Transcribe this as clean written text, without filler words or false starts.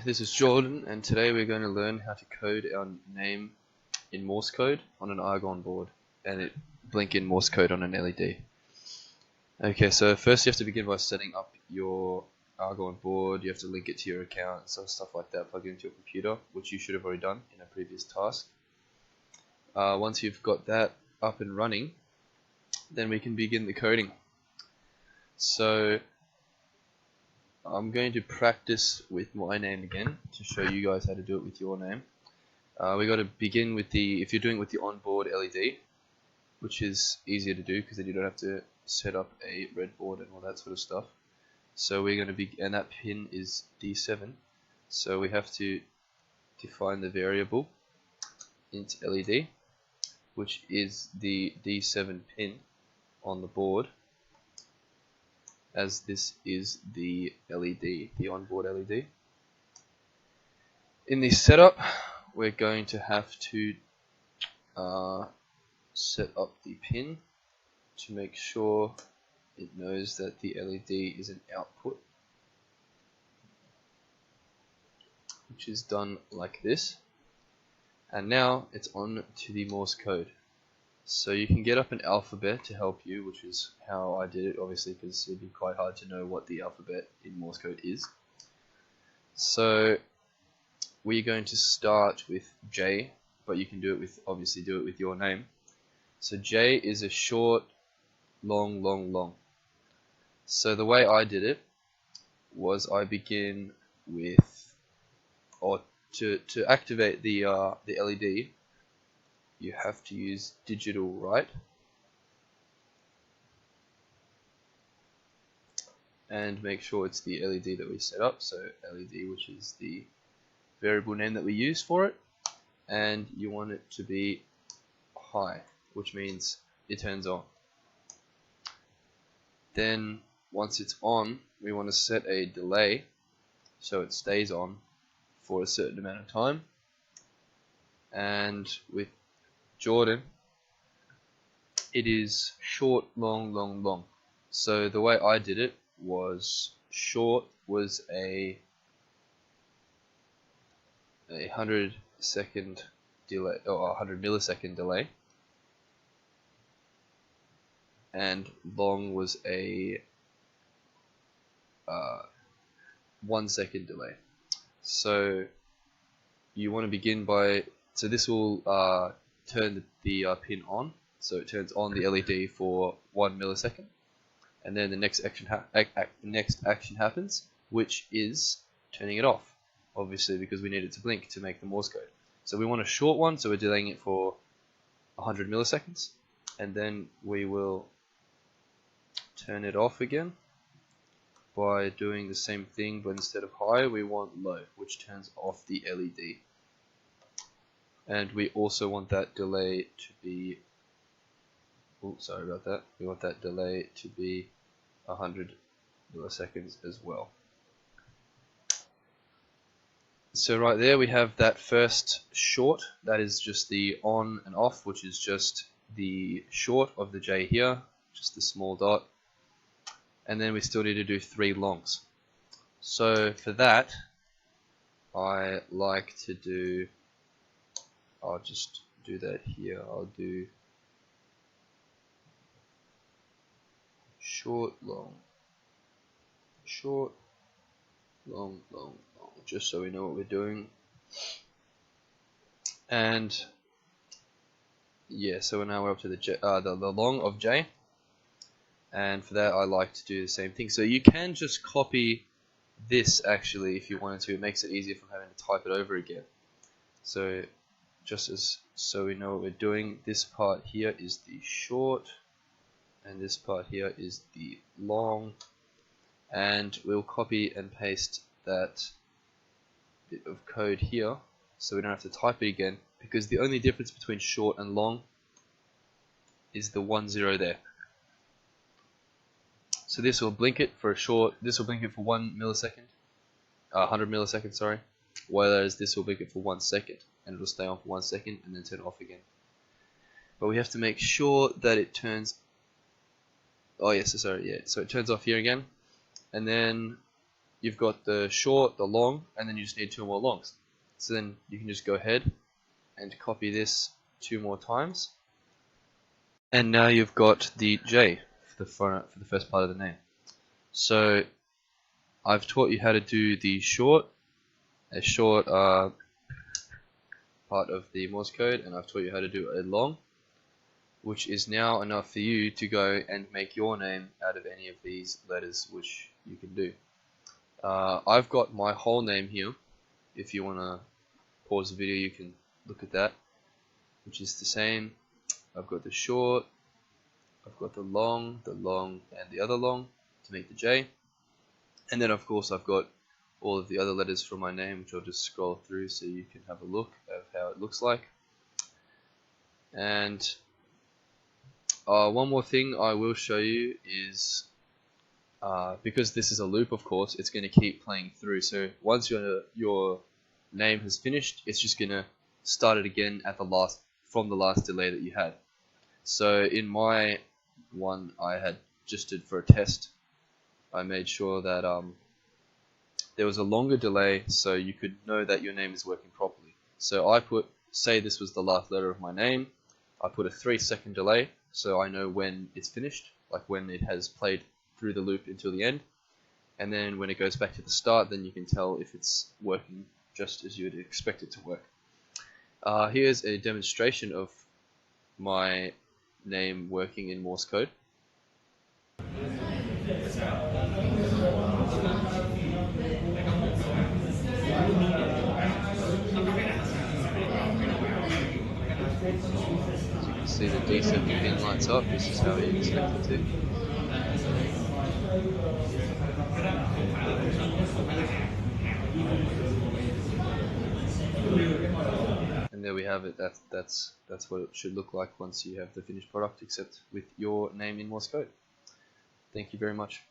This is Jordan, and today we're going to learn how to code our name in Morse code on an argon board and it blink in Morse code on an LED. Okay, so first you have to begin by setting up your argon board. You have to link it to your account and some stuff like that, plug it into your computer, which you should have already done in a previous task. Once you've got that up and running, then we can begin the coding. So I'm going to practice with my name again to show you guys how to do it with your name. We got to begin with if you're doing it with the onboard LED, which is easier to do because then you don't have to set up a red board and all that sort of stuff. So we're going to and that pin is D7. So we have to define the variable int LED, which is the D7 pin on the board, as this is the LED, the onboard LED. In the setup, we're going to have to set up the pin to make sure it knows that the LED is an output, which is done like this. And now it's on to the Morse code. So you can get up an alphabet to help you, which is how I did it, obviously, because it'd be quite hard to know what the alphabet in Morse code is. So we're going to start with J, but you can do it with, obviously, do it with your name. So J is a short, long, long, long. So the way I did it was I begin with, or to activate the LED, you have to use digital write, and make sure it's the LED that we set up. So LED, which is the variable name that we use for it, and you want it to be high, which means it turns on. Then once it's on, we want to set a delay so it stays on for a certain amount of time. And with Jordan, it is short, long, long, long. So the way I did it was short was a 100-second delay, or 100 millisecond delay, and long was a 1 second delay. So you want to begin by, so this will turn the pin on, so it turns on the LED for 1 millisecond, and then the next action happens, which is turning it off, obviously, because we need it to blink to make the Morse code. So we want a short one, so we're delaying it for 100 milliseconds, and then we will turn it off again by doing the same thing, but instead of high we want low, which turns off the LED. And we also want that delay to be, sorry about that, we want that delay to be 100 milliseconds as well. So right there we have that first short, that is just the on and off, which is just the short of the J here, just the small dot, and then we still need to do 3 longs. So for that, I like to do, I'll just do that here, I'll do short, long, short, long, long, long, just so we know what we're doing. And yeah, so now we're up to the long of J, and for that I like to do the same thing. So you can just copy this actually if you wanted to. It makes it easier from having to type it over again. So so we know what we're doing, this part here is the short and this part here is the long, and we'll copy and paste that bit of code here so we don't have to type it again, because the only difference between short and long is the 10 there. So this will blink it for a short, this will blink it for 1 millisecond, 100 milliseconds, sorry, whereas this will blink it for 1 second, and it'll stay on for 1 second and then turn off again. But we have to make sure that it turns, oh yes, sorry, yeah, so it turns off here again, and then you've got the short, the long, and then you just need two more longs. So then you can just go ahead and copy this two more times, and now you've got the J for the first part of the name. So I've taught you how to do the short, a short part of the Morse code, and I've taught you how to do a long, which is now enough for you to go and make your name out of any of these letters, which you can do. I've got my whole name here. If you want to pause the video, you can look at that, which is the same. I've got the short, I've got the long, and the other long to make the J. And then of course I've got all of the other letters from my name, which I'll just scroll through so you can have a look at how it looks like. And one more thing I will show you is, because this is a loop, of course, it's going to keep playing through. So once your name has finished, it's just going to start it again at from the last delay that you had. So in my one I had just did for a test, I made sure that there was a longer delay so you could know that your name is working properly. So I say this was the last letter of my name, I put a 3-second delay so I know when it's finished, like when it has played through the loop until the end, and then when it goes back to the start, then you can tell if it's working just as you would expect it to work. Here's a demonstration of my name working in Morse code. As you can see, the D7 pin lights up. This is how you expect it to. And there we have it. That's what it should look like once you have the finished product, except with your name in Morse code. Thank you very much.